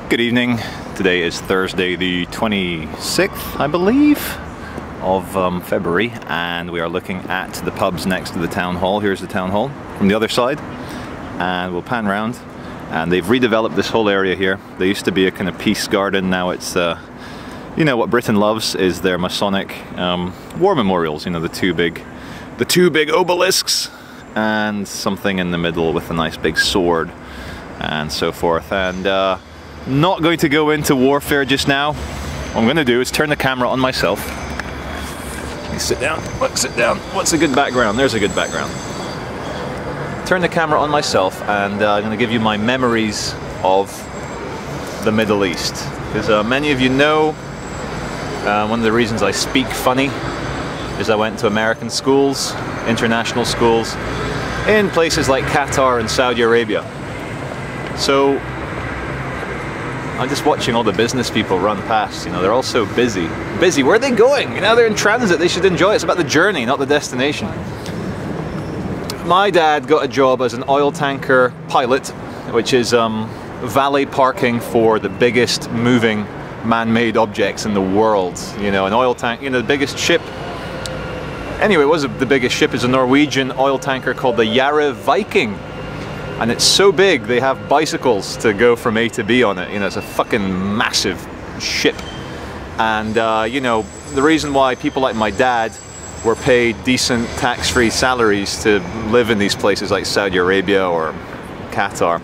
Good evening. Today is Thursday the 26th, I believe, of February, and we are looking at the pubs next to the town hall. Here's the town hall from the other side, and we'll pan round. And they've redeveloped this whole area here. There used to be a kind of peace garden. Now it's, you know, what Britain loves is their Masonic war memorials. You know, the two big obelisks, and something in the middle with a nice big sword, and so forth. And not going to go into warfare just now. What I'm going to do is turn the camera on myself. Let me sit down. Sit down. What's a good background? There's a good background. Turn the camera on myself, and I'm going to give you my memories of the Middle East. Because many of you know, one of the reasons I speak funny is I went to American schools, international schools, in places like Qatar and Saudi Arabia. So I'm just watching all the business people run past. You know, they're all so busy. Busy, where are they going? You know, they're in transit, they should enjoy it. It's about the journey, not the destination. My dad got a job as an oil tanker pilot, which is valet parking for the biggest moving man-made objects in the world. You know, an oil tank, you know, the biggest ship. Anyway, it was the biggest ship is a Norwegian oil tanker called the Yara Viking. And it's so big, they have bicycles to go from A to B on it. You know, it's a fucking massive ship. And, you know, the reason why people like my dad were paid decent tax-free salaries to live in these places like Saudi Arabia or Qatar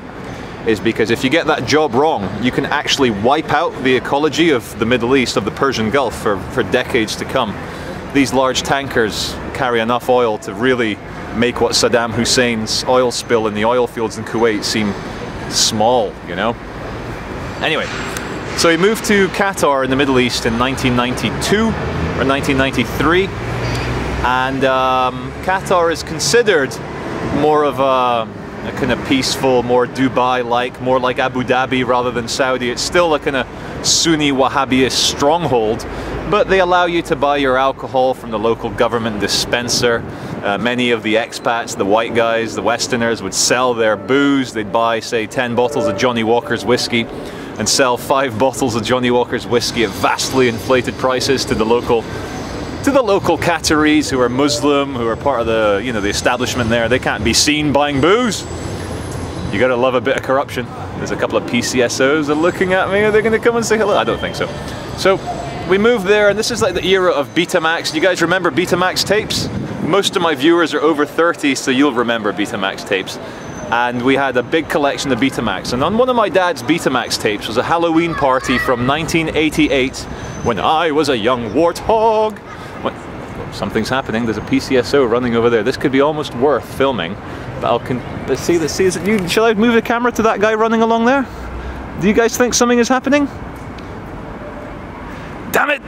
is because if you get that job wrong, you can actually wipe out the ecology of the Middle East, of the Persian Gulf for decades to come. These large tankers carry enough oil to really make what Saddam Hussein's oil spill in the oil fields in Kuwait seem small, you know? Anyway, so he moved to Qatar in the Middle East in 1992 or 1993, and Qatar is considered more of a kind of peaceful, more Dubai-like, more like Abu Dhabi rather than Saudi. It's still a kind of Sunni Wahhabist stronghold, but they allow you to buy your alcohol from the local government dispenser. Many of the expats, the white guys, the Westerners would sell their booze. They'd buy, say, 10 bottles of Johnny Walker's whiskey and sell 5 bottles of Johnny Walker's whiskey at vastly inflated prices to the local Qataris who are Muslim, who are part of the, you know, the establishment there. They can't be seen buying booze. You gotta love a bit of corruption. There's a couple of PCSOs that are looking at me. Are they gonna come and say hello? I don't think so. So we moved there, and this is like the era of Betamax. Do you guys remember Betamax tapes? Most of my viewers are over 30, so you'll remember Betamax tapes. And we had a big collection of Betamax. And on one of my dad's Betamax tapes was a Halloween party from 1988 when I was a young warthog. Something's happening. There's a PCSO running over there. This could be almost worth filming. But let's see. Shall I move the camera to that guy running along there? Do you guys think something is happening? Damn it!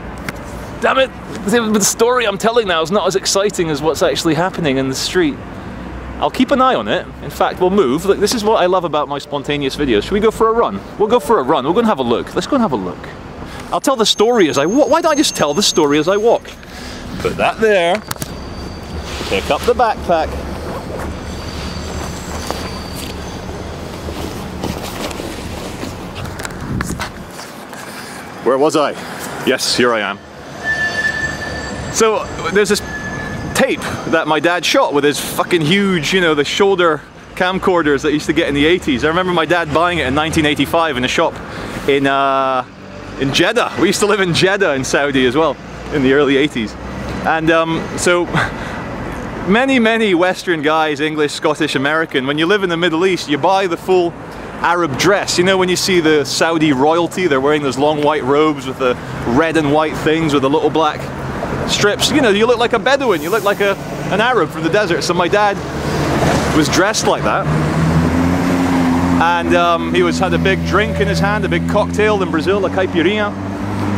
Damn it! The story I'm telling now is not as exciting as what's actually happening in the street. I'll keep an eye on it. In fact, we'll move. Look, this is what I love about my spontaneous videos. Should we go for a run? We'll go for a run. We'll go and have a look. Let's go and have a look. I'll tell the story as I walk. Why don't I just tell the story as I walk? Put that there. Pick up the backpack. Where was I? Yes, here I am. So there's this tape that my dad shot with his fucking huge, you know, the shoulder camcorders that used to get in the 80s. I remember my dad buying it in 1985 in a shop in Jeddah. We used to live in Jeddah in Saudi as well in the early 80s. And so many Western guys, English, Scottish, American, when you live in the Middle East, you buy the full Arab dress. You know, when you see the Saudi royalty, they're wearing those long white robes with the red and white things with the little black strips. You know, you look like a Bedouin, you look like an Arab from the desert. So my dad was dressed like that. And he had a big drink in his hand, a big cocktail in Brazil, a caipirinha.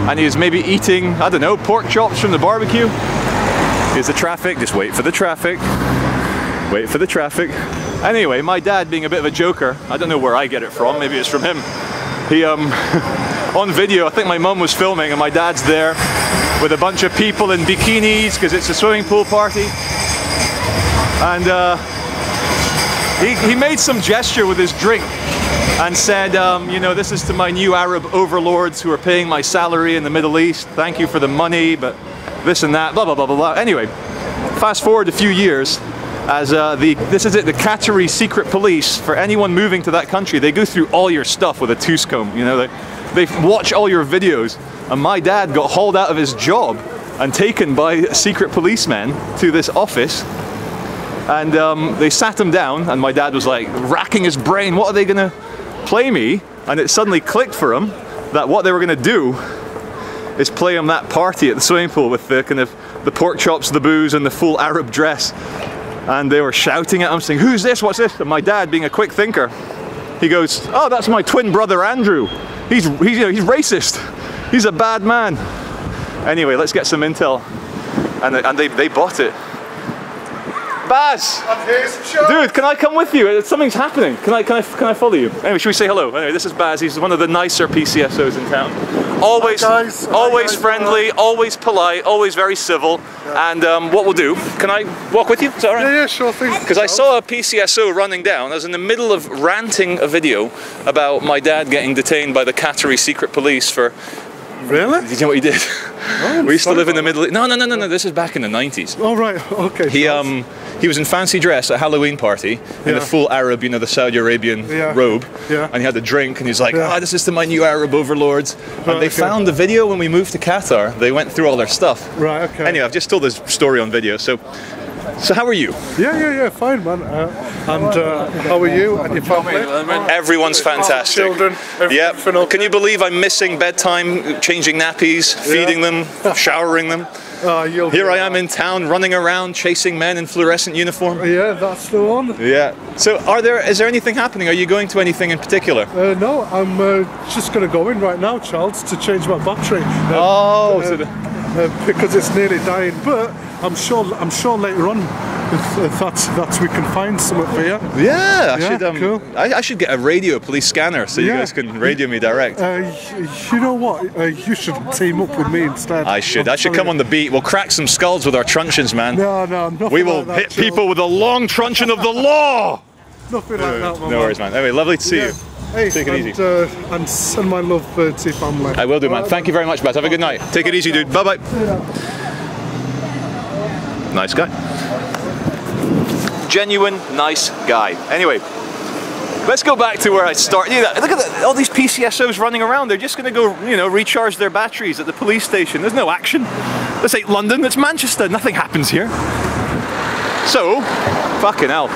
And he was maybe eating, I don't know, pork chops from the barbecue. Here's the traffic, just wait for the traffic. Wait for the traffic. Anyway, my dad being a bit of a joker, I don't know where I get it from, maybe it's from him. He, on video, I think my mum was filming and my dad's there with a bunch of people in bikinis because it's a swimming pool party. And he made some gesture with his drink and said, you know, this is to my new Arab overlords who are paying my salary in the Middle East. Thank you for the money, but this and that, blah, blah, blah, blah, blah. Anyway, fast forward a few years, as this is it, the Qatari secret police, for anyone moving to that country, they go through all your stuff with a tooth comb, you know, they watch all your videos, and my dad got hauled out of his job and taken by secret policemen to this office, and they sat him down, and my dad was like racking his brain, what are they gonna play me? And it suddenly clicked for him that what they were gonna do is play him that party at the swimming pool with the kind of the pork chops, the booze, and the full Arab dress. And they were shouting at him, saying, who's this, what's this? And my dad, being a quick thinker, he goes, oh, that's my twin brother Andrew. He's racist. He's a bad man. Anyway, let's get some intel. And they bought it. Baz! Dude, can I come with you? Something's happening. Can I follow you? Anyway, should we say hello? Anyway, this is Baz. He's one of the nicer PCSOs in town. Always, always friendly, always polite, always very civil. Yeah. And what we'll do, can I walk with you? Is that all right? Yeah, sure thing. Because I saw a PCSO running down. I was in the middle of ranting a video about my dad getting detained by the Qatari secret police for... Really? Did you know what he did? Oh, we used to live in the Middle East. No, this is back in the 90s. Oh, right, okay. He was in fancy dress at a Halloween party in the full Arab, you know, the Saudi Arabian robe. Yeah. And he had a drink and he's like, this is to my new Arab overlords. And they found the video when we moved to Qatar. They went through all their stuff. Right, okay. Anyway, I've just told this story on video. So how are you? Yeah, fine, man. How are you and your family? Everyone's fantastic. Children, yeah. Can you believe I'm missing bedtime, changing nappies, feeding them, showering them? Here I am in town, running around, chasing men in fluorescent uniform. Yeah, that's the one. Yeah. So, is there anything happening? Are you going to anything in particular? No, I'm just going to go in right now, Charles, to change my battery. Because it's nearly dying. But I'm sure later on that we can find something for you. Yeah, cool. I should get a radio police scanner so you guys can radio me direct. You know what? You should team up with me instead. I should come on the beat. We'll crack some skulls with our truncheons, man. No, we will hit people with a long truncheon of the law. Nothing like that, man. No worries, man. Anyway, lovely to see you. Hey, take it easy. And send my love to your family. I will do, man. Thank you very much, Baz. Have a good night. Take it easy, dude. Bye-bye. Nice guy. Genuine, nice guy. Anyway, let's go back to where I started. Look at all these PCSOs running around. They're just going to go, you know, recharge their batteries at the police station. There's no action. This ain't London. It's Manchester. Nothing happens here. So, fucking hell.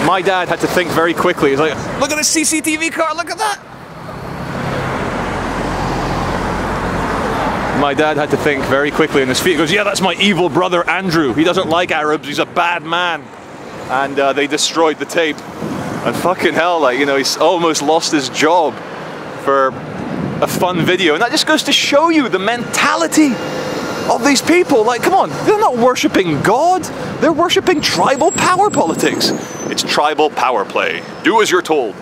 My dad had to think very quickly. He's like, look at this CCTV car, look at that! My dad had to think very quickly on his feet. He goes, yeah, that's my evil brother Andrew. He doesn't like Arabs, he's a bad man. And they destroyed the tape. And fucking hell, like, you know, he's almost lost his job for a fun video. And that just goes to show you the mentality of these people. Like, come on, they're not worshipping God, they're worshipping tribal power politics. It's tribal power play. Do as you're told.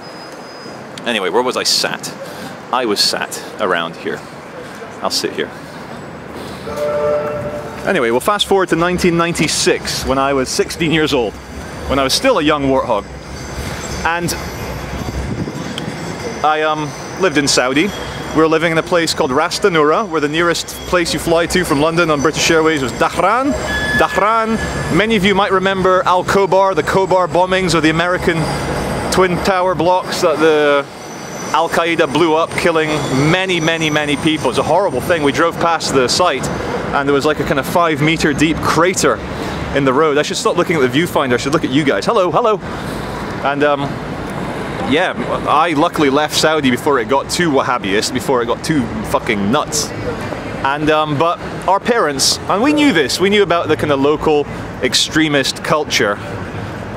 Anyway, where was I sat? I was sat around here. I'll sit here. Anyway, we'll fast forward to 1996, when I was 16 years old, when I was still a young warthog. And I lived in Saudi. We were living in a place called Ras Tanura, where the nearest place you fly to from London on British Airways was Dhahran. Dhahran, many of you might remember Al Khobar, the Khobar bombings, or the American twin tower blocks that the Al-Qaeda blew up, killing many people. It was a horrible thing. We drove past the site and there was like a kind of 5-meter deep crater in the road. I should stop looking at the viewfinder, I should look at you guys. Hello. And yeah, I luckily left Saudi before it got too Wahhabist, before it got too fucking nuts. And but our parents, and we knew this, we knew about the kind of local extremist culture.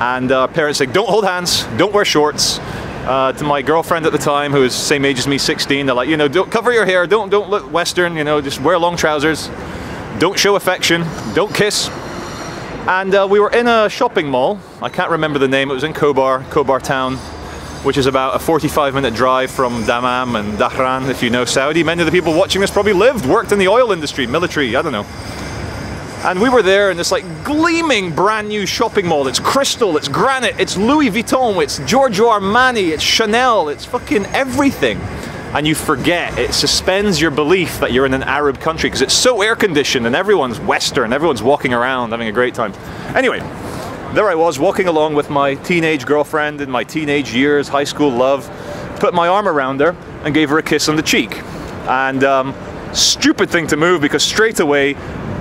And our parents said, don't hold hands, don't wear shorts. To my girlfriend at the time, who was the same age as me, 16, they're like, you know, don't cover your hair, don't look Western, you know, just wear long trousers, don't show affection, don't kiss. And we were in a shopping mall, I can't remember the name, it was in Khobar town, which is about a 45-minute drive from Dammam and Dhahran, if you know Saudi. Many of the people watching this probably lived, worked in the oil industry, military, I don't know. And we were there in this like gleaming brand new shopping mall. It's crystal, it's granite, it's Louis Vuitton, it's Giorgio Armani, it's Chanel, it's fucking everything. And you forget, it suspends your belief that you're in an Arab country because it's so air conditioned and everyone's Western, everyone's walking around having a great time. Anyway, there I was walking along with my teenage girlfriend in my teenage years, high school love, put my arm around her and gave her a kiss on the cheek. And stupid thing to move because straight away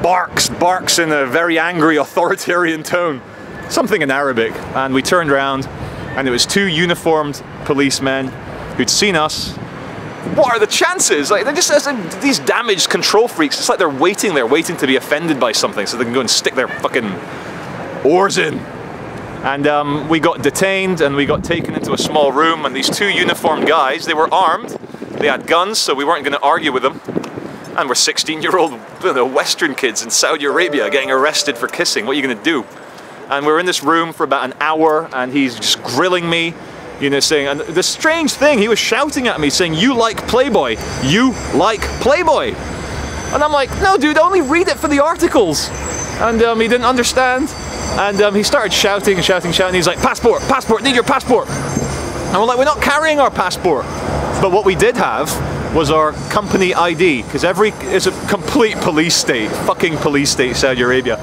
barks in a very angry authoritarian tone, something in Arabic. And we turned around and it was two uniformed policemen who'd seen us. What are the chances? Like, they're just these damaged control freaks. It's like they're waiting there, waiting to be offended by something so they can go and stick their fucking oars in. And we got detained and we got taken into a small room, and these two uniformed guys, they were armed, they had guns, so we weren't going to argue with them. And we're 16-year-old Western kids in Saudi Arabia getting arrested for kissing. What are you going to do? And we're in this room for about an hour and he's just grilling me, you know, saying, and the strange thing, he was shouting at me saying, "You like Playboy, you like Playboy." And I'm like, "No dude, only read it for the articles." And he didn't understand. And he started shouting and shouting and shouting. He's like, "Passport, passport, need your passport." And we're like, "We're not carrying our passport." But what we did have was our company ID, because it's a complete police state, fucking police state, Saudi Arabia.